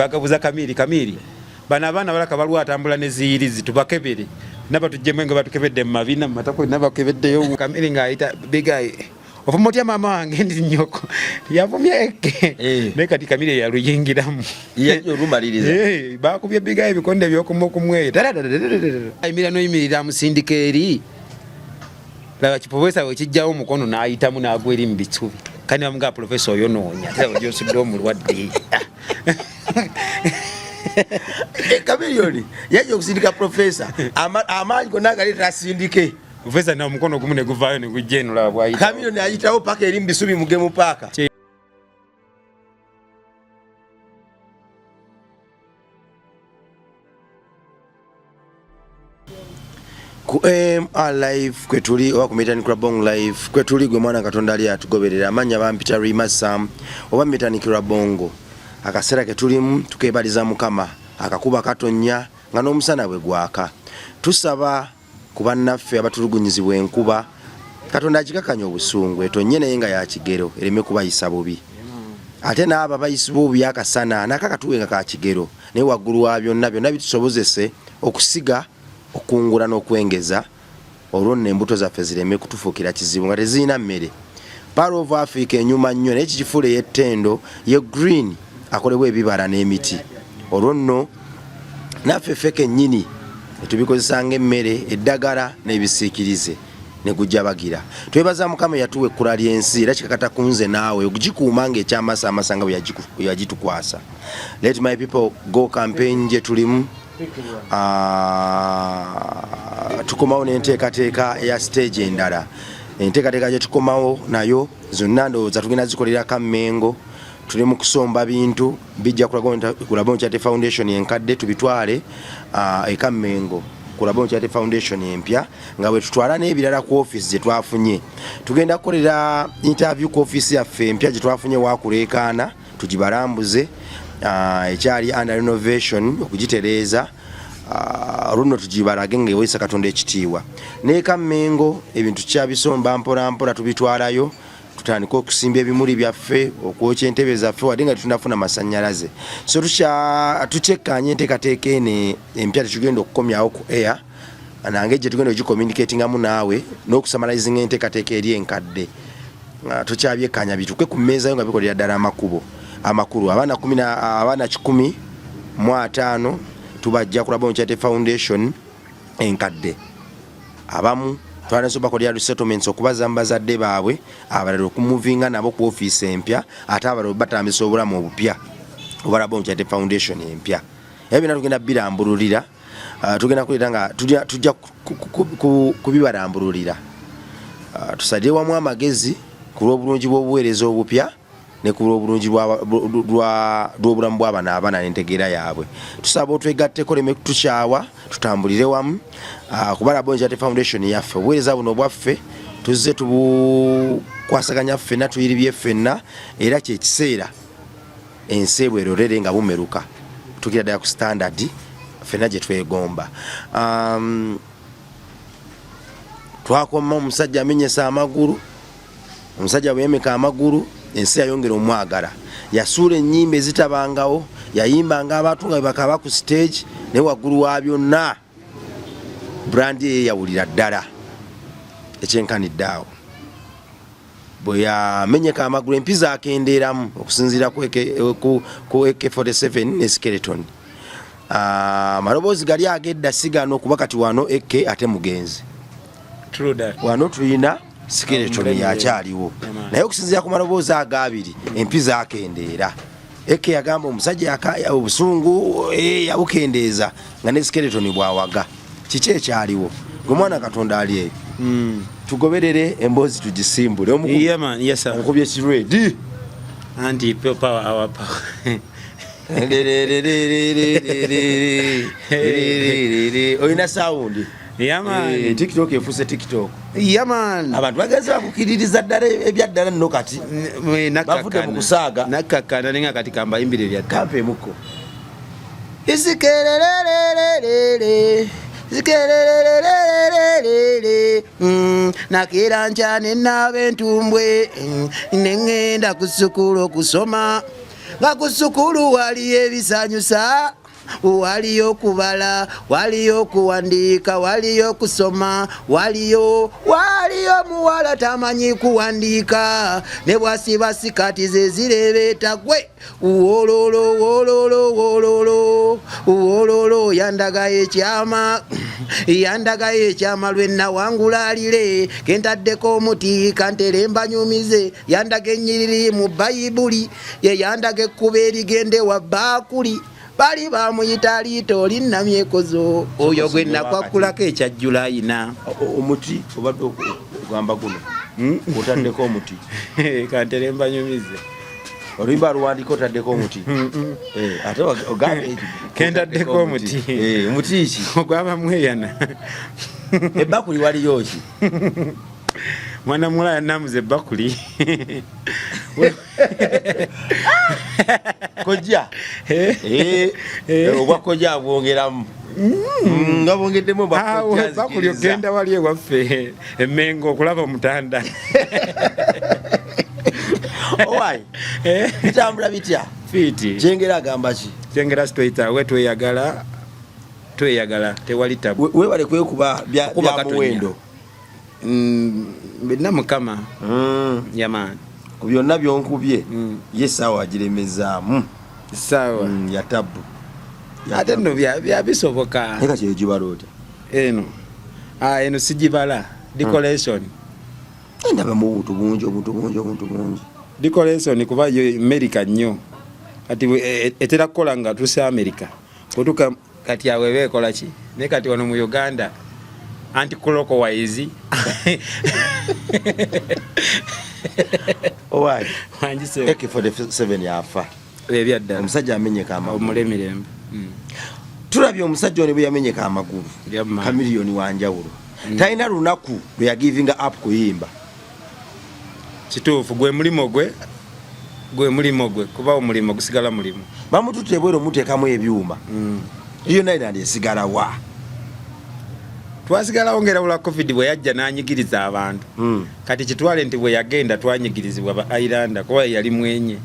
bagabuza kamiri bana abana balaka balwa atambula ne ziyirizi tubakebere naba tujjemwe batukebedde mu mabina matako naba kebeddeyo kamiri ngaayita bigayi ofumotya mama wange ndi nyoko yavumye eke ne kati kamiri ya luyingiramu yo rumaliriza bakubye bigayi bikonde byokumwe ayimira no yimirira musindikeeri laba kipovesa wekijjawo mukono n'ayitamu n'agwera mu bisubi kandi bamuga professor oyo noonya tera ojosudde omulwadde Kamilioni yaje okusindika professor amaanyi gonna agaleta asindike professor na mukono gumu ne guvaayo ne gujjeno laba bwayita Kamilioni ayitawo paka eri mu bisubi mugemu paaka ku live kwetuli oba ku Metanik Rabong live kwetuli gwe mwana Katonda ali atugoberera amanya bampita Rima Sam oba Metanik Rabongo akasera ketulimu tukebaliza mukama akakuba katonya nga n'omusana bwe gwaka tusaba ku bannaffe abatulugunyizibwa enkuba Katonda akikakanya obusungu etonye naye nga ya kigero ereme kubayisa bubi ate n'abo abayisa bubi akasana nakakatuwenga ka kigero naye waggulu wa byonna bitusobozese okusiga okungula n'okwengeza olwo n'embuto zaffe zireme kutufuukira kizibu nga tezirina mmere Part of Africa enyuma nnyo naye kikifula ey'ettendo ye green akolebwa ebibala n'emiti olwo nno naffe ffe kennyini netubikozesa ng'emmere eddagala n'ebisiikirize ne gujja bagira twebaza mukama yatuwa ekkula ly'ensi era kikakata kunze naawe okugikuuma ng'ekyamasa nga bwe yagitukwasa. Let my people go campaign gye tulimu tukomawo n'enteekateeka ya stage endala enteekateeka gye tukomawo nayo zonna ndowooza tugenda zikolera Kammengo tuli mu kusomba bintu bijja ku Rabong Charity Foundation enkadde tubitwale e Kammengo ku Rabong Charity Foundation empya nga bwe tutwala n'ebirala ku office gye twafunye tugenda kukolera interview ku office yaffe empya gye twafunye wakuleekaana tugibalambuze ekyali under renovation okugitereeza runo tugibalage ng'ewesa Katonda ekitiibwa ne Kammengo ebintu kyabisomba mpola tubitwalayo tutandika okusimba ebimuli byaffe okwokya entebe zaffe wadde nga tunafuna masannyalaze so tucekkanya enteekateeka ene empya tetugenda okukomyawo ku air nange gye tugenda ogicommunicatingamu naawe n'okusamalizinga enteekateeka eri enkadde tukyabyekanya bituke ku mmeeza yo nga bikolera ddala amakulu abaana 115 tubajja ku Rabong Charity Foundation enkadde abamu twanasoba kolera resettlements okubaza mbazadde baabwe abalala okumuvinga nabo ku office empya ate abalala batambisa obulamu obupya oba Rabong Charity Foundation empya ebyo tugenda birambululira tugenda kuleta nga tujja kubibalambululira tusadde wamu amagezi ku lw'obulungi bw'obuweereza obupya ne ku lw'obulungi lw'obulamu bw'abaana abaana n'entegeera yaabwe tusaba otwegatteko leme kutukyawa tutambulire wamu kuba Rabong Charity Foundation yaffe obuweereza buno bwaffe tuzze tubukwasaganya ffenna tuyiribye ffenna era kyekiseera ensi bwerorere nga bumeruka tukira ddala ku standard ffenna gye twegomba twakoma omusajja amenyesa amagulu omusajja bwe yemeka amagulu ensi yayongera omwagala yasuula ennyimba ezitabangawo yayimbanga abantu nga bakaba ku stage naye waggulu wa byonna brandi ye yawulira ddala ekyenkanidde awo bwe yamenyeka amagulu empiza akendeeramu okusinziira ku AK-47 ne skeleton amaloboozi gali agedda sigano okuba kati wano AK ate mugenzi wano tulina skeleton yakyaliwo naye okusinziira ku maloboozi agabiri empiza akendeera Eke yagamba omusajja obusungu yabukendeeza nga ne skeleton bwawaga kiki ekyaliwo gwe mwana Katonda ali eyo tugoberere emboozi tugisimbule omukubye kirwedi anti power our power oyina sound yaman TikTok efuse TikTok yaman abantu bagenze bakukiririza ddala ebyaddala nno kati bavudde mu kusaaga nakakana nenga kati kambayimbire bya kampe muko nakera nkyane n'abentumbwe nengenda ku ssukulu okusoma nga ku ssukulu waliyo ebisanyusa, waliyo kubala, waliyo kuwandiika, waliyo kusoma, waliyo muwala tamanyi kuwandiika, ne bwasiba sikati ze zirebeeta gwe wololo wololo wololo wololo yandagayo ekyama lwe nawangulaalire kentaddeko omuti kanteremba nyumize yandaga ennyiriri mu bayibuli ye yandaga ekkuba erigende wa baakuli bali bamuyita liito linnamyekozo oyo gwe nakwakulako ekyajjula ayina omuti obadde ogamba guno otaddeko omuti kanteremba nyumize oluyimba luwandika otaddeko omuti ate ogambe kentaddeko omuti omuti ki ogwaba mweyana ebbakuli waliyo ki mwana mulaya namuze ebbakuli kojja obwa kojja bwongeramu nga bwongeddemu ebbakuli ogenda wali ewaffe Emmengo okulaba omutanda owayi bitambula bitya fiiti kyengera agamba ki kyengera sitweyitawe tweyagala tewali tabu webale kwekuba bya muwendo bina mukama yamaani ku byonna byonkubye ye saawa agiremezaamu sawa ya tabu ate nno byabisoboka eka kyeyo gibala otya eno sigibala decoration endaba mu obuntu bungi decoration kuba yo America nnyo kati etera kukola nga tusa America kutuka kati awe bekola ki ne kati wano mu Uganda anti-clockwise owayi wanjise AK47 yafa ebyaddala omusajja amenyeka amagulu omulemirembe tulabye omusajja ono bwe yamenyeka amagulu kamiliyoni wanjawulo talina lunaku lwe yagivinga up kuyimba kituufu gwe mulimo gwe kuba omulimo gusigala mulimo bamututte bwero muteekamu ebyuma iyo naye nandi esigala wa twasigalawo ng'erabula covid bwe yajja n'anyigiriza abantu kati kitwale nti bwe yagenda twanyigirizibwa ba Islander kuba yali mwenye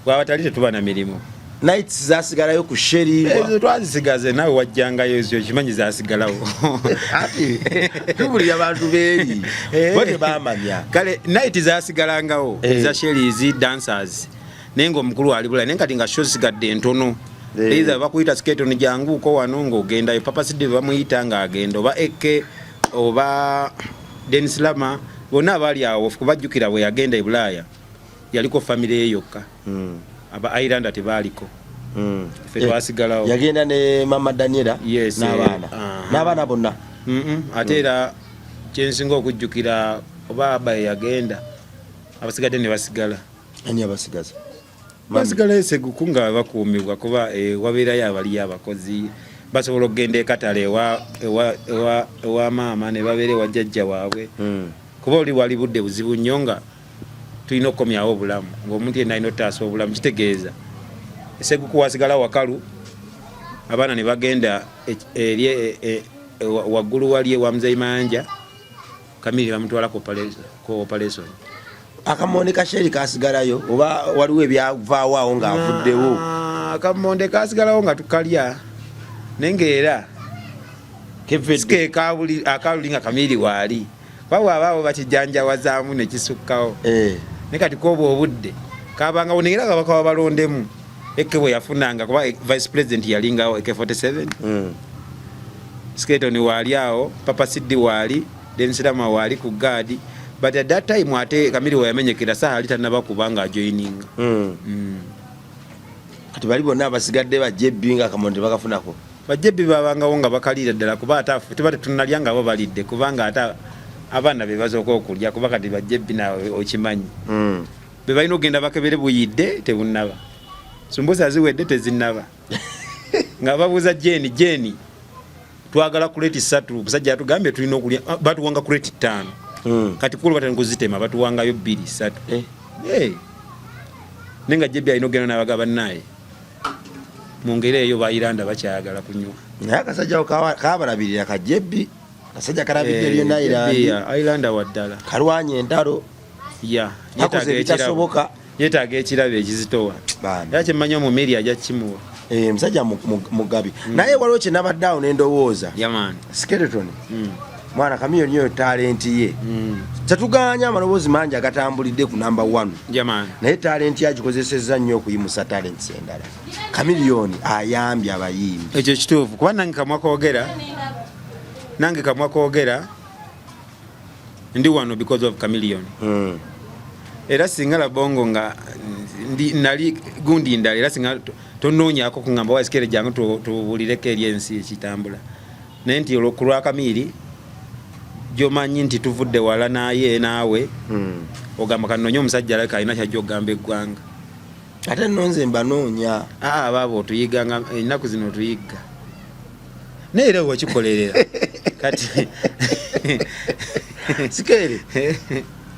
bwaba tali tetuba na mirimu nights zasigalayo ku sheriwa ezo twazisigaze nawe wajjangayo ezo kimanyi zasigalawo ati tubulira abantu beeri bote bamanya kale night zasigalangawo za sherizi dancers nenga omukulu ali bula nenga tinga show sigadde entono Liza bakuyita skate ni janguko wano ng'ogenda Papa Sidi bamuyita ng'agenda oba Eke oba Dennis Lama bonna bali awo kubajjukira bwe yagenda e Bulaya yaliko family yokka aba Islander tebaliko fe twasigalawo yagenda ne Mama Daniela n'abaana bonna ate era kyensinga okujjukira oba aba yagenda abasigadde ne basigala ani abasigaza basigala eseguku nga bakuumibwa kuba wabeerayo abaliyo abakozi basobola okugenda ekatale ewa maama ne babeera ewa jjajja waabwe kuba oli wali budde buzibu nnyo nga tulina okukomyawo obulamu ng'omuntu yenna alina otaasa obulamu kitegeeza eseguku wasigala wakalu abaana ne bagenda eri waggulu wali ewa Muzeyi Manja Kamiri bamutwala ku operation akamonde kasheri kasigalayo oba waliwo ebyavaawo awo ng'avuddewo akamonde kasigalawo nga tukalya nengeera sike akaluli nga Kamiri waali baba abaawo bakijjanjawazaamu ne kisukkawo ne kati kooba obudde kabangawo neera nga bakaba balondemu Eke bwe yafunanga kuba vice president yalingawo AK47 Sketon waali awo Papa Sidi waali Dennis Lama waali ku gaadi but at that time ate Kamiri we yamenyekera saa ali tanaba kubanga joining kati bali bonna abasigadde bajjebbi nga akamonde bakafunako bajjebbi babangawo nga bakalira ddala kuba atafu tebate tunalya nga bo balidde kubanga ata abaana be bazooka okulya kuba kati bajjebbi nawe okimanyi be balina okugenda bakebere buyidde tebunnaba sumbusa ziwedde tezinnaba nga babuuza Jeni twagala kuleti 3 musajja atugambye tulina okulya batuwanga kuleti 5 kati kulu batani kuzitema batuwangayo 2 3 nenga jebbi alina ogenda n'abagaba naye mu ngeri eyo ba Islander bakyayagala kunywa naye akasajja kabalabirira kajjebbi kasajja kalabirira Islander Islander waddala kalwanya entalo ya yakoze ebitasoboka yetaaga ekirabe ekizitowa era kyemmanyi omumiri ajja kimuwa musajja mugabi naye waliwo kye nabadde awo n'endowooza skeleton mwana Chameleone yo talenti ye tetuganya amaloboozi mangi agatambulidde ku number 1 naye talenti yagikozesezza nnyo okuyimusa talents endala Chameleone ayambye abayimbi ekyo kituufu kuba nange kamwa koogera ndi wano because of Chameleone era singa la bongo nga nali gundi ndala era singa tonoonyako kungamba wasikere jangu tubulireko eri ensi ekitambula naye nti olwokulwa Kamili gyomanyi nti tuvudde wala naye naawe ogamba kanonye omusajja alaka alina kyajja okugamba eggwanga ate nonze mbanoonya baabo otuyiganga ennaku zino otuyigga naye era wekikolerera kati sikere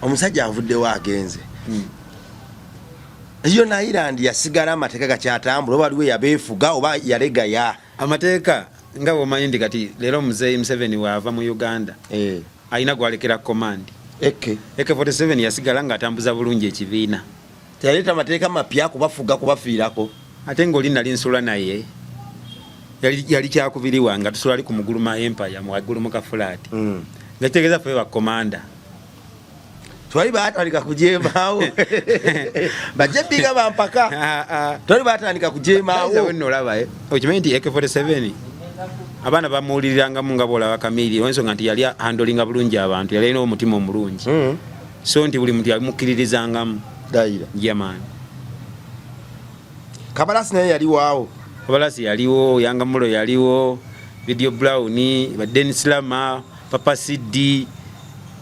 omusajja avuddewo agenze eyo na Ireland yasigala amateeka gakyatambula oba aliwe yabeefuga oba yalegaya amateeka nga bwomanyi ndi kati leero Muzeeyi Museveni waava mu Uganda alina gwalekera command AK47 yasigala ng'atambuza bulungi ekibiina teyaleeta amateeka mapya kubafuga kubafiirako ate ng'oli nali nsula naye yali kyakubiriwa nga tusula ali ku Muguluma Empire waggulu mu kafulaati nga kitegeeza ffe bakomanda twali baatandika kujeemaawo bajje bbiga bampaka twali baatandika kujeemaawo wenno olaba okimanyi nti AK47 abaana bamuwulirirangamu nga bwolaba Chameleone ensonga nti yali handolinga bulungi abantu yali alina omutima omulungi so nti buli muntu yamukkiririzangamu dayira jamani Kabalasi naye yali waawo Kabalasi yaliwo Yangamulo yaliwo Video Brown ba Dennis Lama Papa Siddi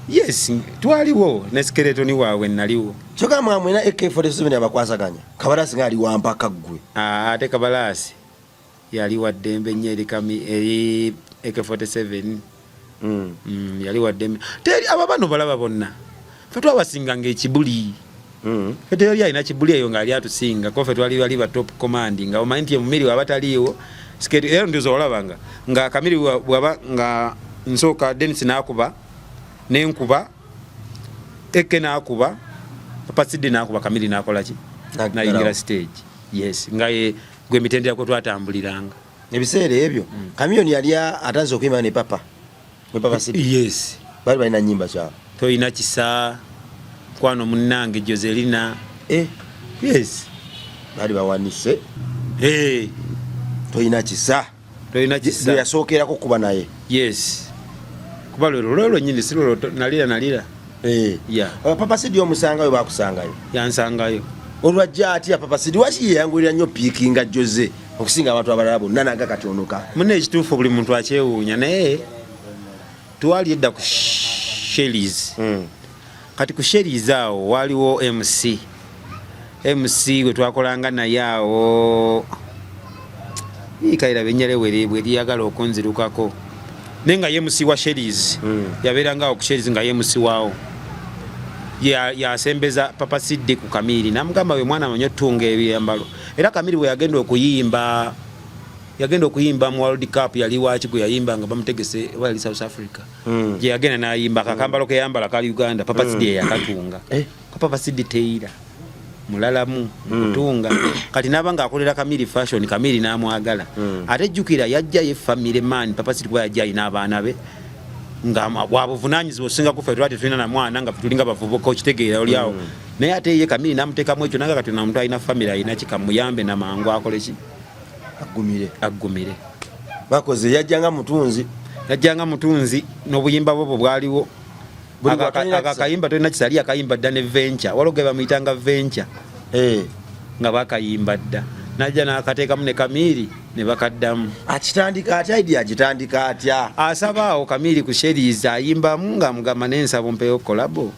yes twaliwo ne skeleton waawe naliwo kyoka mwamwe na AK47 abakwasaganya Kabalasi nga ali wampaka gwe ate Kabalasi yali waddembe nnyo eri AK47 yali waddembe teri ababano balaba bonna fe twabasinganga ekibuli fete yali alina kibuli eyo ng'ali atusinga ko fe twali bali ba top command nga omanyi nti omumiri wabataliiwo era ndizo olabanga nga Kamili bwaba nga nsooka Dennis n'akuba n'enkuba Eke n'akuba Papa Siddi n'akuba Kamili n'akola ki n'ayingira stage yes nga ye gwe mitendera ko twatambuliranga ebiseera ebyo Chameleone yali atanze okuyimba ne Papa Siddi yes bali balina nnyimba kyabo toyina kisa kwano munnange Joselina yes bali bawanise toyina kisa yasookerako kuba naye yes kuba lwelo nyini si lwelo nalira Papa Siddi omusangayo bakusangayo yansangayo olwajja atya Papa Siddi waki yeyangulira nnyo piikinga Jose okusinga abantu abalala bonna naga katonoka mune ekituufu buli muntu akyewuunya naye twali edda ku Shellies kati ku Shellies awo waliwo MC we twakolanga naye awo ikaira benyelewe bwe liyagala okunzirukako nenga MC wa Shellies yabeeranga awo ku Shellies nga MC waawo yasembeza Papa Siddi ku Kamili namugamba we mwana manyo tunga ebyambalo era Kamili we yagenda okuyimba mu World Cup yali wachi gwe yayimba nga bamutegese wali South Africa je yagenda nayimba kakambalo ke yambala kali Uganda Papa Siddi yakatunga Papa Siddi teira mulalamu kutunga kati nabanga akolera Kamili fashion Kamili namwagala ate jukira yajja ye family man Papa Siddi kwa yajja ina abaana be ngama wabuvunanyizibwa osinga kufa twate tulina na mwana nga tulinga bavubuka okitegeera oli awo naye ate ye Kamili namutekamu ekyo naga kati namuntu alina family alina kikamuyambe na mangu akole ki agumire bakoze yajjanga mutunzi n'obuyimba bwo bwaliwo akakayimba tolina kisali akayimba dda ne venture waloge bamuyitanga venture nga bakayimba dda najja n'akateekamu ne Kamili ne bakaddamu akitandika atya idea agitandika atya asabaawo Kamili ku Shellies ayimbamu nga mugamba n'ensabo mpeyo kolabo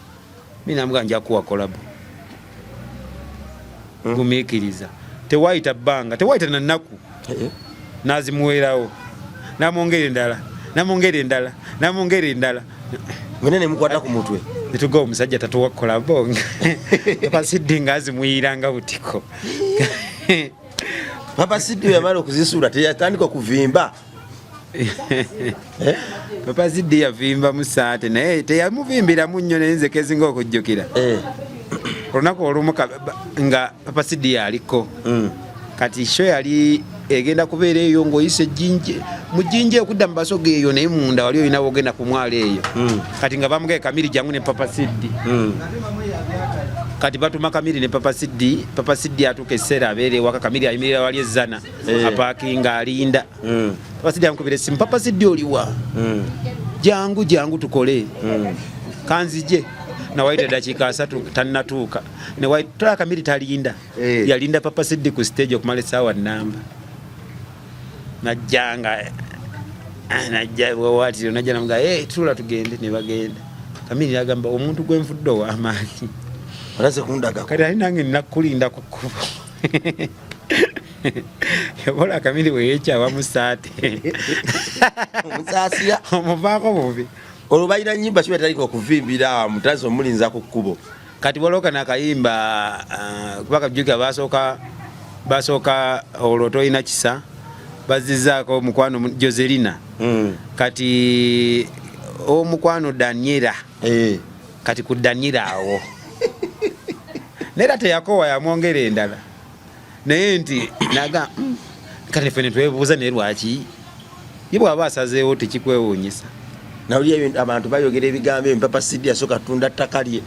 minamuga nja kuwa kolabo gumiikiriza tewayita bbanga tewayita na nnaku nazimuweerawo namwongera endala mwene ne mukwata ku mutwe netuga omusajja tatuwa kolabo Papa Siddi nga azimuyiranga butiko Papa Siddi yamala okuzisuula teyatandika kuvimba Papa Siddi yavimba musaate naye teyamuvimbiramu nnyo naye nze kezinga okujjukira olunaku olumu nga Papa Sidi aliko kati show yali egenda kubeera eyo ng'oyise jinje mujinje okudda mu basoga eyo naye munda wali olina wogenda ku mwalo eyo kati nga bamugaye Kamiri jangu ne Papa Sidi kati batuma Kamiri ne Papa Sidi atuuka essera abeere ewaka Kamiri ayimirira wali ezzana apaakinga alinda Papa Sidi amukubira essimu Papa Sidi oliwa jangu tukole kanzije na waita dakika 3 tannatuuka ne waita Kamiri talinda yalinda Papa Sidi ku stage okumala essaawa nnamba najjanga wati najja namuga tula tugende ne bagenda Kamiri yagamba omuntu gwenfudde ow'amaanyi olaze kundaga kati ali nange nakulinda ku kkubo yabola Kamiri weyekyawa mu saate omusaasira omuvaako bubi olwo balina nnyimba kiba taliko okuvimbira mutazi omulinza ku kkubo kati boloka nakayimba kuba kajuka basooka olwo tolina kisa bazizaako omukwano Joselina kati omukwano Daniela kati ku Daniela awo nera teyakowa yamwongera endala naye nti naga kati fene twebuuza naye lwaki ye bw'aba asazeewo tekikwewuunyisa nawulira abantu bayogera ebigambo ebyo Papa Sidi yasooka tunda ttaka lye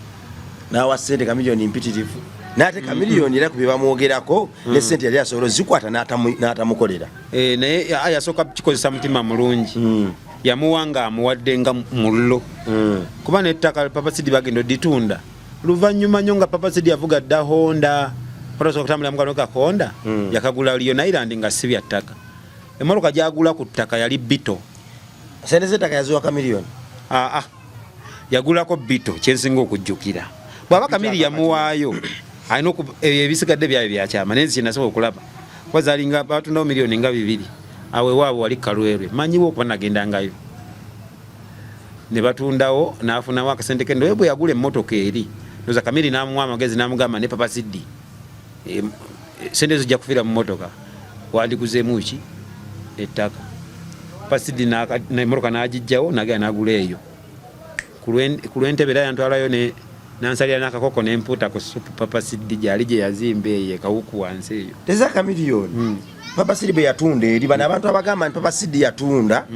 n'awa ssente kamiliyoni mpitirivu n'ate kamiliyoni era ku bye bamwogerako ne ssente yali asobola zikwata n'atamukolera naye yasooka kikozesa mutima mulungi yamuwa nga amuwadde nga mullo kuba n'ettaka Papa Sidi bagenda oditunda luvannyuma nnyo nga Papa Sidi yavuga dda Honda otasobola kutambulira mukano ka Honda yakagula Lion Island nga si bya ttaka emmotoka gyagula ku ttaka yali Bito sente z'ettaka yaziwa kamiliyoni yagulako Bito kyensinga okujjukira bw'aba Kamiri yamuwaayo alina ebisigadde byayo byakyama naye kyenasobola okulaba wazalinga batundawo miliyoni nga 2 awe waabwe wali Kalwerwe manyiwo okuba nagendangayo ne batundawo n'afunawo akasente ke ndoye bwe yagula emmotoka eri ndoza Kamiri n'amuwa amagezi n'amugamba ne Papa Sidi sente zijja kufiira mu mmotoka wandiguzeemu ki ettaka Papa Sidi n'emmotoka n'agijjawo nagenda n'agula eyo ku lw'entebe era yantwalayo nansalira n'akakoko n'empuuta ku supu Papa Sidi gyali gye yazimba eyo ekawuku wansi eyo teza kamiliyoni Papa Sidi bwe yatunda eri bano abantu abagamba nti Papa Sidi yatunda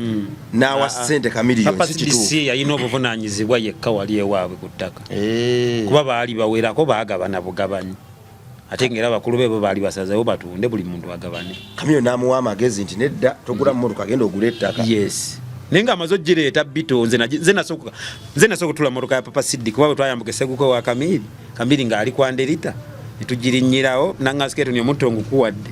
n'awa ssente kamiliyoni Papa Sidi si yalina obuvunaanyizibwa yekka wali ewaabwe ku ttaka kuba baali bawerako baagabana bugabanyi ate ngera abakulu be bo baali basazeewo batunde buli muntu agabane kamiliyoni n'amuwa amagezi nti nedda togula mu motoka agenda ogula ettaka yes naye nga amaze ogireeta Bito nze nasooka kutula motoka ya Papa Sidi kuba bwe twayambuka esseguko wa Kamiri ng'ali ku Anderita ne tugirinnyirawo nangasikeeto ni omuntu ngukuwadde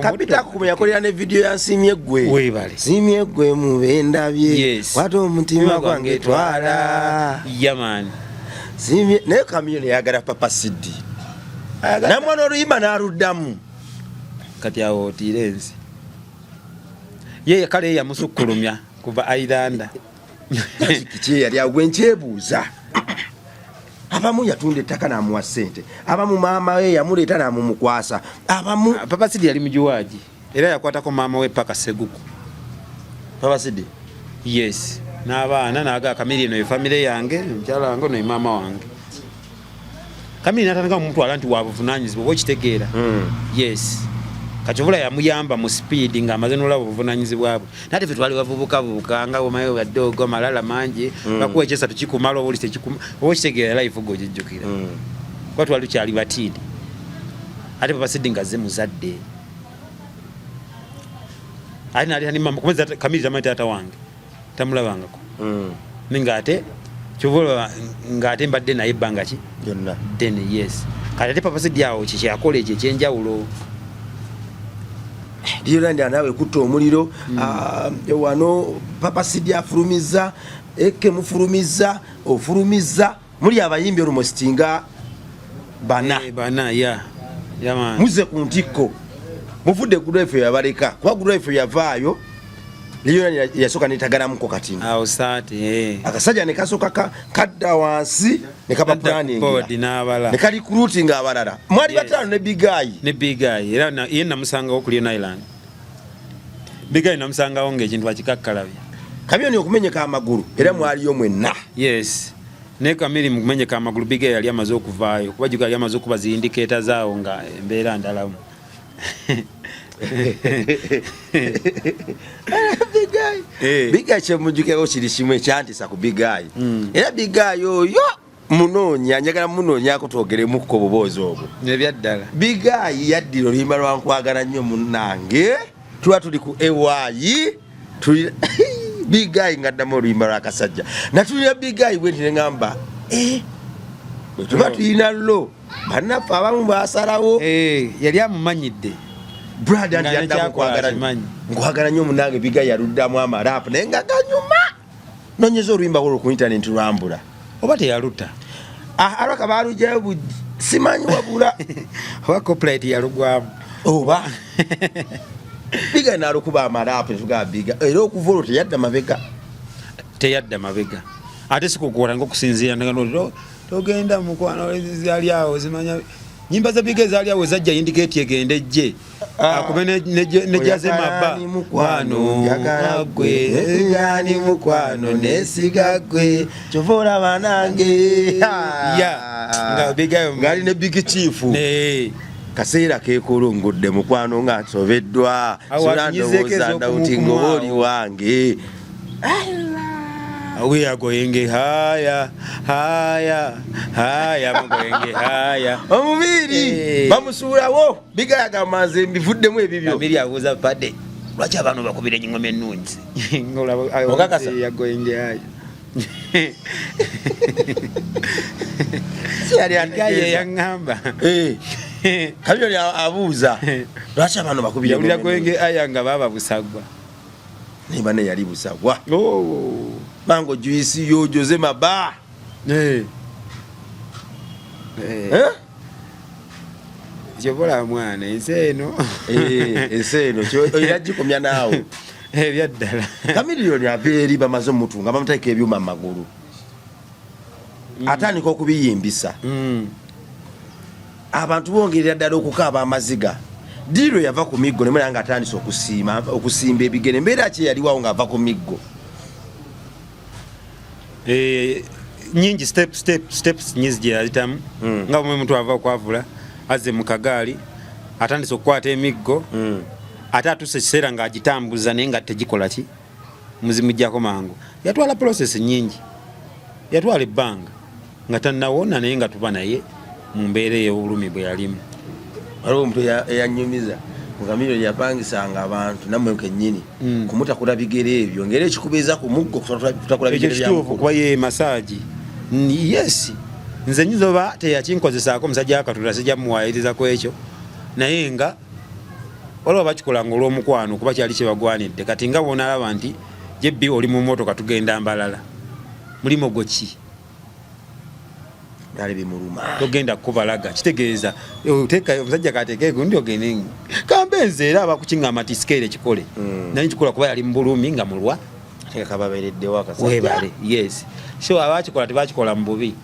kapita kumenya kolera ne video ya Nsimye Ggwe webale Nsimye Ggwe mu bendabye kwata omutima gwange twala yamani Nsimye naye kamiliyoni yagala Papa Sidi namwana oluyimba n'aluddamu kati awo otiire ensi ye kale yamusukkulumya kuva Ailanda kiki yali awo gwenkyebuuza abamu yatunda ettaka n'amuwa ssente abamu maama we yamuleeta n'amumukwasa abamu Papa Sidi yali mujuwaaji era yakwatako maama we paka Seguku Papa Sidi yes n'abaana n'aga Kamiri eno efamire yange omukyala wange ono maama wange Kamiri n'atandika mumutwala nti wabuvunaanyizibwa oba okitegeera yes Kacovula yamuyamba mu speed ng'amaze n'olaba obuvunaanyizibwa bwe nate ffe twali bavubuka nga omayo baddogo malala mangi bakuwa ekyesatu kikumala oba oli tekikuma oba okitegeera life g'ogijjukira kuba twali tukyali batiini ate Papa Sidi nga ze muzadde ate nali mama kumeza Kamiri tamanyi taata wange tamulabangako ng'ate Kyovola ng'ate mbadde naye ebbanga ki byonna ddene yes kati ate Papa Sidi awo kyeyakola ekyo ekyenjawulo Liolandi anawe kutta omuliro wano Papa Sidi afulumiza eke mufulumiza ofulumiza muli abayimbi almost nga bana ya man muze ku ntikko muvudde Good Life yabaleka kuba Good Life yavaayo Liolandi yasoka netagalamuko kati awo saati akasajja ne kasoka kadda wansi ne kaba planning n'abala ne kali recruiting abalala mwali batano ne Big Guy era ye namusangawo ku Lion Island Big Guy namusangawo ng'ekintu akikakkalabya kamyoni okumenyeka amagulu era mwaliyo mwenna yes ne Kamiri mukumenyeka amagulu Big Eye yali amaze okuvaayo kuba yali amaze okubaza indicator zaawo nga embeera ndalamu. Big Eye kyemujjukeko kiri kimu ekyantisa ku Big Eye. Era Big Eye oyo munoonya njagala munoonyaako twogeremu ku buboozi obwo. Ebyaddala. Big Eye yaddira oluyimba lwa nkwagala nnyo munnange tuba tuli ku ewayi tuli Big Eye ngaddamu oluyimba lw'akasajja natulira Big Eye bwe nti ne ngamba bwe tuba tulina lo bannaffe abamu baasalawo yali amumanyidde brother nti yaddamu nkwagala nnyo munnange Big Eye yaluddamu amaraapu naye nga ganyuma noonyeza oluyimba olwo ku internet lwambula oba teyaluta alwaka baalugyayo bujji simanyi wabula oba copyright yalugwamu oba Big Eye n'alukuba amaraapu netugaba Big Eye era okuva olwo teyadda mabega ate sikukuwota ngaokusinziira nagano togenda mukwano zaali awo zimanya nyimba za Big Eye zaali awo zajja indicate egende ejje akube nejaze mabba mukwano njagala gwe gani mukwano nesiga gwe kyovoola banange nga Big Eye ngali ne Big Chief kaseera keekolongodde mukwano nga nsobeddwa sunandowooza ndawutinga oba oli wange we are going higher going higher omubiri bamusuulawo Big Eye agamba nze mbivuddemu ebibyo Kamiri abuuza padde lwaki abantu bakubira engoma ennungi okakasa going higher yaŋŋamba Kamiri abuuza lwaki abantu bakubira yawulira gwenge aya nga baba busagwa niba ne yali busagwa mango juisi yo Jose Maba kyobola mwana enseeno yagikomya naawe ebyaddala Kamiri abeeri bamaze omutunga bamuteeka ebyuma mu magulu atandika okubiyimbisa abantu bongerera ddala okukaaba amaziga Diro yava ku miggo ne mulanga atandise okusimba ebigere mbeera ki yaliwawo ng'ava ku miggo nyingi steps nyingi gye yayitamu nga bwe muntu ava okwavula azze mu kagaali atandise okukwata emiggo ate atuse ekiseera ng'agitambuza naye nga tegikola ki muzimujjako mangu yatwala process nyingi yatwala ebbanga nga tannawona naye nga tuba naye mu mbeera ey'obulumi bwe yalimu waliwo omuntu eyanyumiza Kamiri yapangisanga abantu nammwe kennyini kumutakula bigere ebyo ngeri ekikubiza ku muggo kutakula bigere byakituufu kuba ye masaaji yes nze nyizoba teyakinkozesaako omusajja akatula sijja muwayiriza ku ekyo naye nga waliwo bakikolanga olw'omukwano kuba kyali kyebagwanidde kati nga bonalaba nti jebbi oli mu motoka tugenda Mbalala mulimo gwo ki togenda kubalaga kitegeeza oteka omusajja kateeke gundi ogene kambenze era abakukinga amatisikere kikole nani kikola kuba yali mbulumi nga mulwa kababeredde wakasa webale yes so abakikola tebakikola mu bubi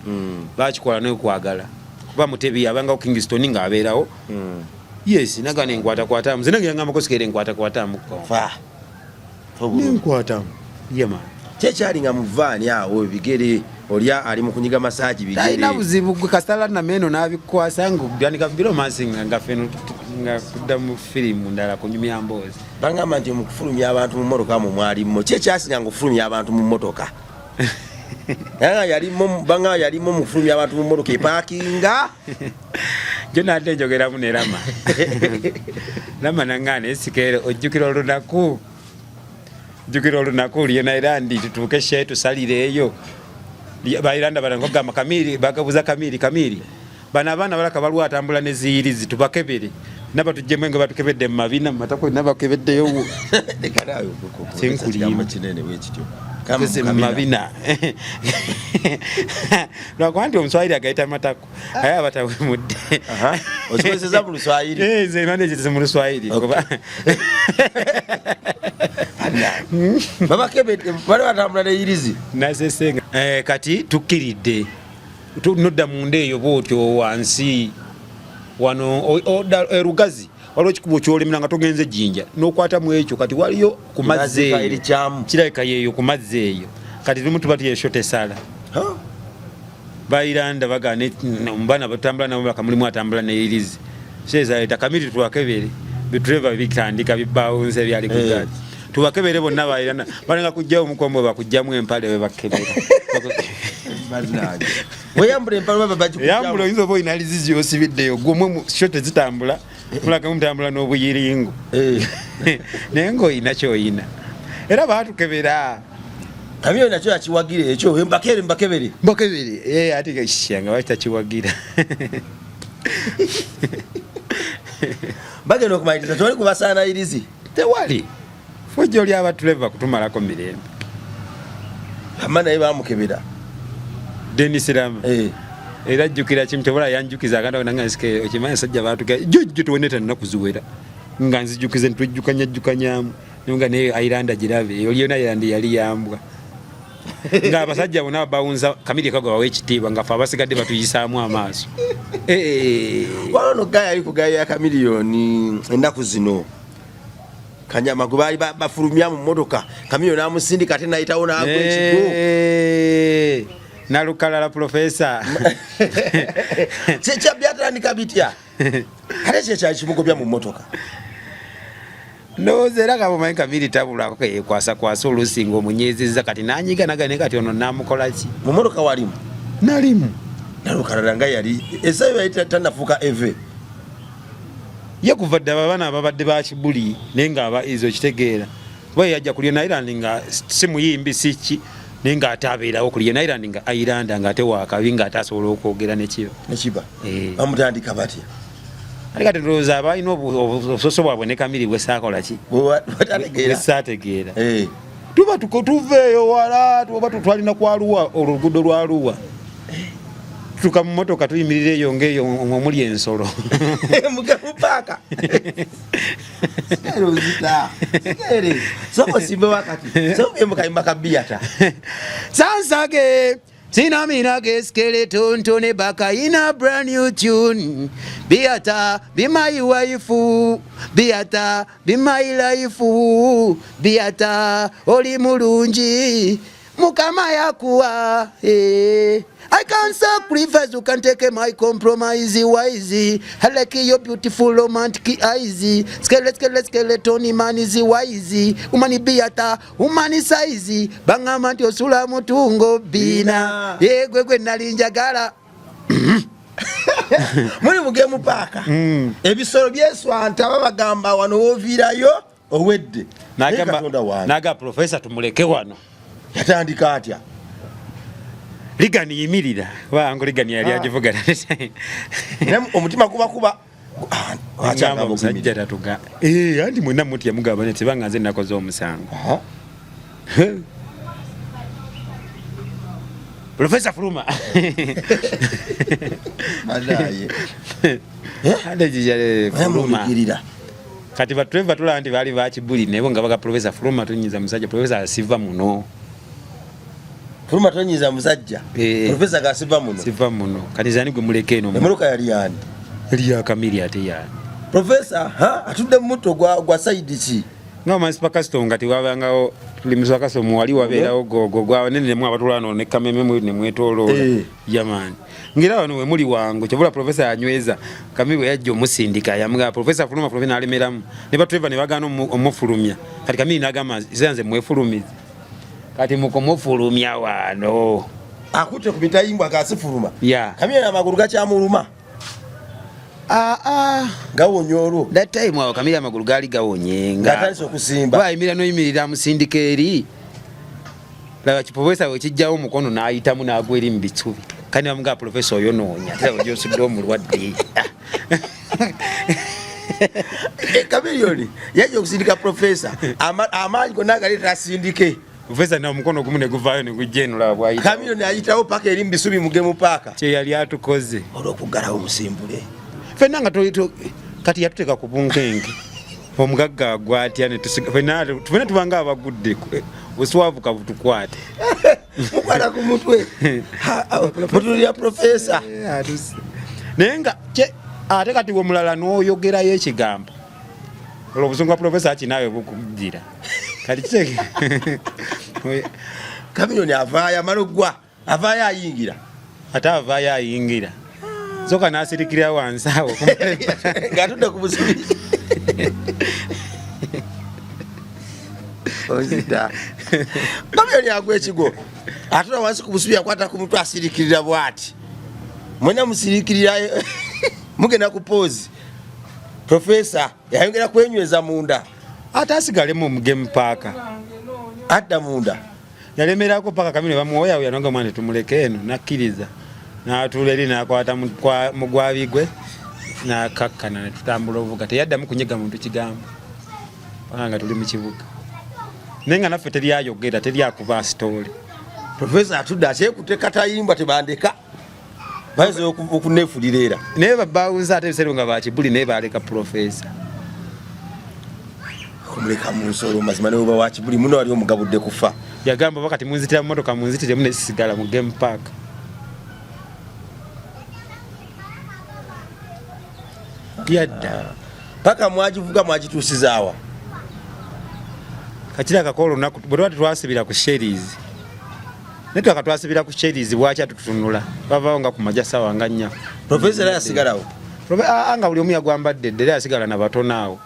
bakikola n'okwagala kuba mutebi abanga Kingston nga abeerawo yes nagana enkwatakwatamu nze nange yangamba kosikere enkwatakwatamu fa enkwatamu yema kyekyali nga muvaani awo ebigere olya ali mu kunyiga masaaji bigere ayina buzibu gwe kasala na meno n'abikwasa ng'ogyanika biromance nga feno nga kudda mu firimu ndala kunyumya mboozi bangamba nti mu kufulumya abantu mu mmotoka mu mwalimu kyekyasinga nga okufulumya abantu mu mmotoka banga yalimu mu kufulumya abantu mu mmotoka epaakinga gyo nadde njogeramu ne Rama Rama nangane esikere ojjukira olunaku lyena era ndi tutuuke she tusalireeyo bayiranda barangogamba Kamiri bagabuza Kamiri bana abaana balaka balwa atambula ne ziyirizi tubakebere naba tujjemu nga batukebedde mu mabina matako naba kebeddeyo sinkulimu kinene wekityo kase mu mabina lwakwanti omuswahili agaita matako aya batawe mudde okikozesa mu Luswahili ze mane kiti mu Luswahili kuba baba kebedde bali batambula ne yirizi nasesenga kati tukiridde nodda munde eyo bwotyo wansi wano erugazi waliwo ekikubo kyolemera nga togenze Jinja n'okwata mu ekyo kati waliyo ku mazzi eyo kirabika yeeyo ku mazzi eyo kati tumu tuba tuyesho tesala bairanda bagane mbana batambula nabo bakamulimu atambula ne irizi sheza eta kamiti tuwakebere bitreva bikandika bibawunze byali kugazi tuwakebere bonna bairanda bananga kujja omukombo bakujjamu empale we bakebera weyambule empale baba baji yambulo izo boy inalizi osibiddeyo gumwe shote zitambula mulaka mutambula n'obuyiringo nengo inacho ina era batukebera Kamio nacho yachiwagire ekyo mbakebere ati kashanga batachiwagira bageno kumaitira toli kubasana irizi tewali fujo lya abatuleva kutumalako mirembe amana eba mukebera Denis Rama era jukira chimtebula yanjukiza akanda nangasike okimanya sajja batuka jujju tuwoneta nakuzuwera nga nzijukize ntujukanya nunga ne Iranda jirave yoliona yali yambwa nga abasajja bona bawunza kamiri kago bawe ekitiibwa nga fa abasigadde batuyisaamu amaaso wano gaya ali kugaya kamiliyoni ennaku zino kanyama gubali bafulumya mu motoka kamiliyoni amusindika ate nayitawo nagwa ekigo nalukalala profesa kyekyabyatannika bitya ate kyekyakimugobya mu motoka Noze era kabumanyi kamiri tabula kwasa olusinga omunyeziza kati nanyiga nagane kati ono namukola ki mu motoka walimu nalimu nalukalala nga yali esayo yayita tanafuka eve ye kuva dda abana ababadde bakibuli naye nga aba izo kitegeera bwe yajja kulya Island nga si muyimbi siki naye nga ate abeerawo kulya Island nga Iranda nga ate wakabi nga ate asobola okwogera nekiba bamutandika batya ali kati ndowooza abalina obusoso bwabwe ne kamiri bwe saakola ki bwe saategeera tuba tuveeyo wala tuba tutwalina ku Arua oluguudo lwa Arua tuka mu motoka tuyimirira eyo ng'eyo omuli ensolo mugamupaaka sokosimbe wakati somuyemukayimba kabiyata sansage Sinamina get skeleton Tony Baka in a brand new tune. Beata, be my wife. Beata, be my life. Beata, Oli Mulunji. Mukama yakuwa. I can't sacrifice, you can take my compromise wise. I like your beautiful romantic eyes. Skeleton man is wise. Umani beata, umani size. Bangamanti osula mutungo bina. Gwe nalinjagala. Muri mugemu paka. Ebisoro byeswanta babagamba wano ovirayo owedde. Naga professor tumuleke wano. Yatandika atya. Ligani yimirira wangu ligani yali agivugana omutima kuba achanga musajja tatuga andi mwena muti yamugaba nti banga nze nakoze omusango Professor Fruma ade Fruma kati batreva tulandi bali bakibuli nebo nga baga Professor Fruma tunyiza musajja Professor Siva muno Fruma tonyiza musajja Professor Gasiva muno kanizani gwe muleke eno emuruka yali yani ya kamiri ate ya Professor atudde muto gwa side ki nga mansipa custom ngati wabangao tulimiswa custom wali wabeerawo gogo gwa nene mwa batulano ne kameme mwe ne mwetolola yamani ngira wano we muli wangu kyabula Professor anyweza kamiri we yajjo musindika yamuga Professor Fruma Professor alemeramu ne batreva ne bagano omufulumya kati kamiri nagama zanze mwefulumiza kati mukomufulumya wano akute kubitayimbwa kasifuluma kamiri na maguru gakyamuluma gawonyolo that time awo kamiri amagulu gali gawonyenga gataliso kusimba bayimira no yimirira musindika eri laba Professor we kijjawo mukono naayitamu nagweri mbitsubi kani bamuga Professor oyo noonya tera ojo suddo mulwadde kamiliyoni yaje okusindika Professor amaanyi gonna galeta asindike Professor na mukono gumu ne guvaayo ne gujjenula bwayita kamiliyoni ayitawo paka eri mbisubi mugemu paka kye yali atukoze olwokugalawo musimbule fenna nga kati yatuteka ku bunkenge omugagga gwatya ne fenna tubanga abagudde buswavu kabutukwate mukwata ku mutwe mutulya Professor naye nga ate kati omulala n'oyogerayo ekigambo olwo obusungu bwa Professor akinaawe bukugira kati kiteke kamiliyoni avaayo amala oggwa avaayo ayingira ate avaayo ayingira soka n'asirikira wansi awo ng'atudde ku busubi ozita kamyoni agwa ekigo atula wansi ku busubi akwata ku mutwe asirikirira bw'ati mwena musirikirira mugenda ku poozi profesa yayongera kwenyweza munda ate asigalemu omugemu paaka adda munda yalemerako paka Kamili bamuwoyawoya nonga mwana tumuleke eno nakkiriza n'atuula eri n'akwata mugwabigwe n'akakkana ne tutambula obuvuga teyaddamu kunyega muntu kigambo paka nga tuli mu kibuga naye nga naffe teryayogera teryakuba sitoole profesa atudde akyekute katayimba tebandeka bayinza okuneefulira era naye babawuza ate ebiseera nga bakibuli naye baleka profesa kumuleka mu nsolo mazima ne bwe wakibuli muno wali omugabudde kufa yagamba bakati munzitira mu motoka munzitiremu ne sisigala mu game park yadda paka mwagivuga mwagituusizaawa kakira akakola olunaku bwe tuba tetwasibira ku sherries naye twakatwasibira ku sherries bwaki atututunula bavaawo nga ku majja ssaawa nga 4 profesa era yasigalawo nga buli omu yagwambadde ddere yasigala na batono awo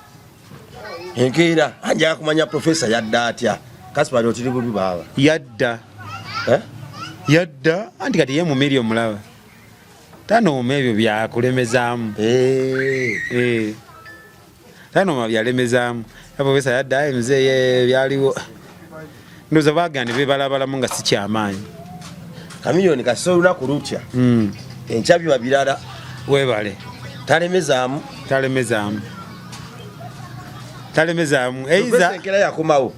enkeera anjaga kumanya profesa yadda atya kasipali otiri bubi baaba yadda yadda anti kati ye mumiri omulaba tanooma ebyo byakulemezaamu tanooma byalemezaamu profesa yadda aye muzeye byaliwo ndoza bagandi bebalabalamu nga si kyamaanyi kamiliyoni kasisa olunaku lutya enkyabiba birala webale talemezaamu eiza enkeera yakomawo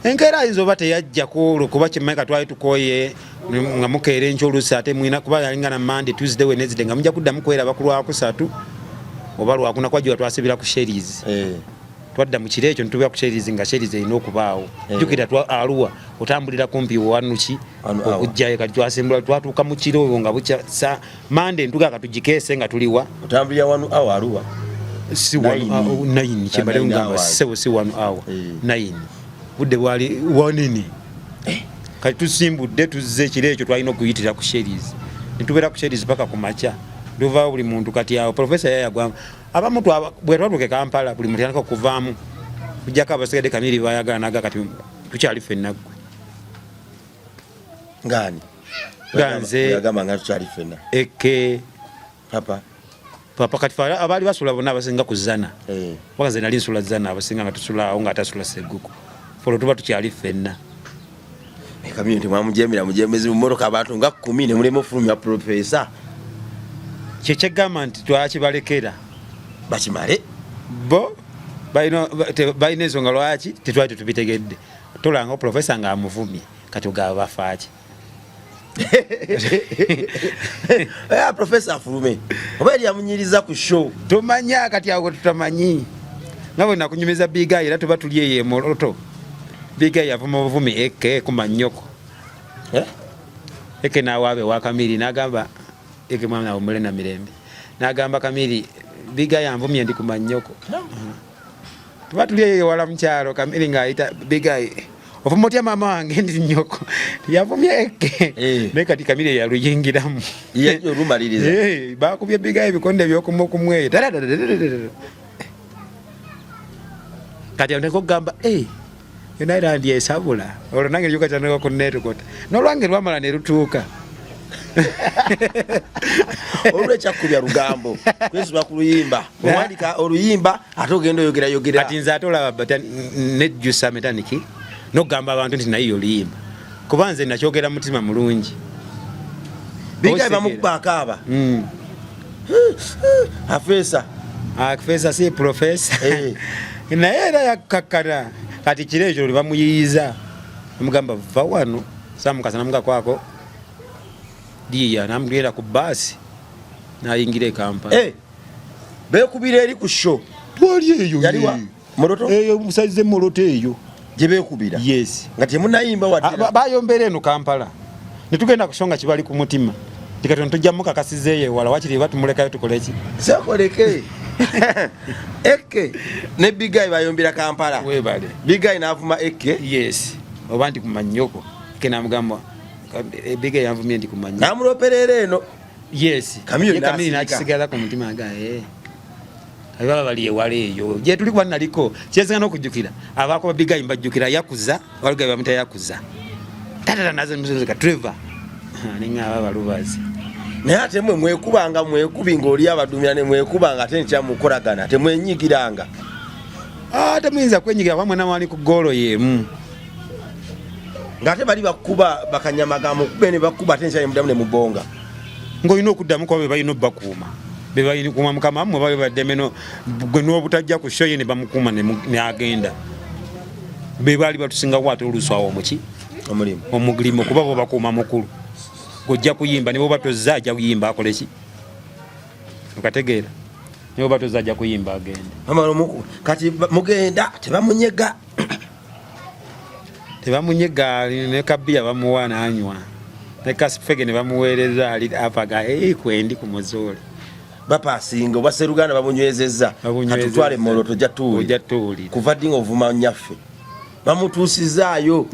enkeera ayinza oba teyajjako olwo kuba kimanyi katwali tukoye nga mukeera enkya oluusi ate mwina kuba yalingana Monday Tuesday Wednesday nga mujja kuddamu kweraba ku Lwakusatu oba Lwakuna kwajiwa twasibira ku sherries twadda mu kiro ekyo nitubira ku sherries nga sherries erina okubaawo jjukira Arua otambulira kumpi wanuki okujjayo kati twasimbula twatuuka mu kiro nga bukya Monday ntuga katugikeese nga tuliwa otambulira wanu awo Arua si 9 kibale ngamba sewo si 1 hour 9 budde bwali wanini kati tusimbudde tuzze ekiro ekyo twalina okuyitira ku sherries nitubeera ku sherries paka ku makya nduvaawo buli muntu kati awo profesa yayagwamu abamu bwe twatuuke Kampala buli muntu yanaka okuvaamu kujjako abasigadde Kamili bayagala naga kati tukyali ffenna ggwe ngani ganze yagamba nga tukyali ffenna eke papa kati abaali basula bonna abasinga ku zana wakaze nali nsula zana abasinga nga tusulaawo nga atasula Seguko folo tuba tukyali ffenna Kamili temwamujemera mujemezi mu motoka abantu nga 10 ne mulema ofulumya profesa kyekyegamba nti twakibalekera bakimale bo balina ensonga lwaki tetwali tetubitegedde tolanga profesa nga amuvumye kati ogaba bafaaki profesa afulume oba eri amunyiriza ku show tomanya kati awo tutamanyi nga bwe nakunyumiza Bigayi era tuba tuli eyo emoloto Bigayi yavuma obuvumi eke kumanyoko eke nawaabe wa Kamili nagamba eke mwana nawe mulena mirembe nagamba Kamili Bigayi anvumye ndi kumanyoko tuba tuli eyo wala mukyalo Kamili ng'ayita Bigayi ovuma otya maama wange ndi nnyoko yavumye eke naye kati Kamili yaluyingiramu olumaliriza bakubye Bigayi ebikonde by'okumu okumweyo kati ndeko kugamba yona era ndyesabula olwo nange lyuka kyaneko kunnetukota n'olwange lwamala ne lutuuka olwekyakubya lugambo kwesiba ku luyimba owandika oluyimba ate ogenda oyogera kati nze ate olaba nejjusa metaniki n'okugamba abantu nti naye oluyimba kuba nze nakyogera mutima mulungi Bigayi bamukuba akaaba afeesa si profesa naye era yakkakkana kati kiro ekyo lwe bamuyiyiza amugamba va wano samukasa namugakwako diya namugenda ku baasi nayingira e Kampala bekubira eri ku show twali eyo yaliwa moloto eyo musaize moloto eyo gye bekubira yes nga temunayimba wadde bayombera eno Kampala netugenda kusonga kibali ku mutima tikatono tujjamu kakasizeeyo ewala wakiri batumulekayo tukoleki sekoleke eke ne Bigayi bayombera Kampala webale Bigayi n'avuma eke yes oba nti kumanyoko eke namugamba Big yanvumye ndi kumanya namuloperera eno yes Kamili nakisigala ku mutima agaye ababa bali ewala eyo je tuli kwa naliko kyezengana okujjukira abaako Big mbajjukira yakuza waluga bamuta yakuza tata nazo mzuzu ka Trevor ninga aba balubazi naye ate mwe mwekubanga mwekubinga oli abadumya ne mwekubanga ate nkyamukolagana temwenyigiranga temuyinza kwenyigira wamwe namwali ku golo yemu ngate bali bakuba bakanyamaga mukube ne bakuba ate nkyamudamu ne mubonga ng'olina okuddamu kuba be balina obbakuuma be balina kuuma mukama mmwe babe baddemeno gwe n'obutajja ku show ye ne bamukuuma ne agenda be baali batusingawo ate oluswawo muki omulimu kuba bo bakuuma mukulu gojja kuyimba ne bo batozza ajja kuyimba akole ki okategeera ne bo batozza ajja kuyimba agenda kati mugenda tebamunyega ne kabbiya bamuwa n'anywa ne kasifege ne bamuweereza ali apaga kwendi ku muzoole bapasinga oba Seruganda babunywezezza katutwale molo tojja tuuli ojja tuuli kuva dinga ovuma nyaffe bamutuusizaayo